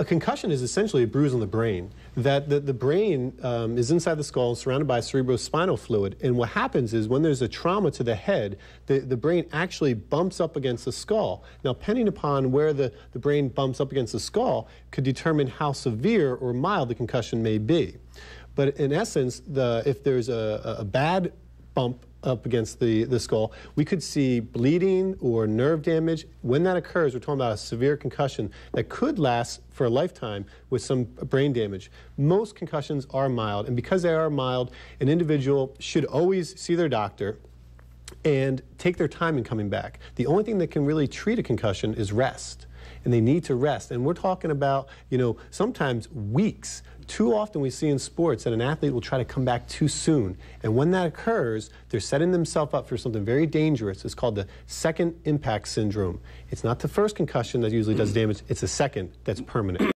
A concussion is essentially a bruise on the brain. That the brain is inside the skull, surrounded by cerebrospinal fluid, and what happens is when there's a trauma to the head, the brain actually bumps up against the skull. Now, depending upon where the brain bumps up against the skull could determine how severe or mild the concussion may be. But in essence, if there's a bad bump up against the skull, we could see bleeding or nerve damage. When that occurs, we're talking about a severe concussion that could last for a lifetime with some brain damage. Most concussions are mild, and because they are mild, an individual should always see their doctor and take their time in coming back. The only thing that can really treat a concussion is rest, and they need to rest. And we're talking about, sometimes weeks. Too often we see in sports that an athlete will try to come back too soon. And when that occurs, they're setting themselves up for something very dangerous. It's called the second impact syndrome. It's not the first concussion that usually does damage, it's the second that's permanent.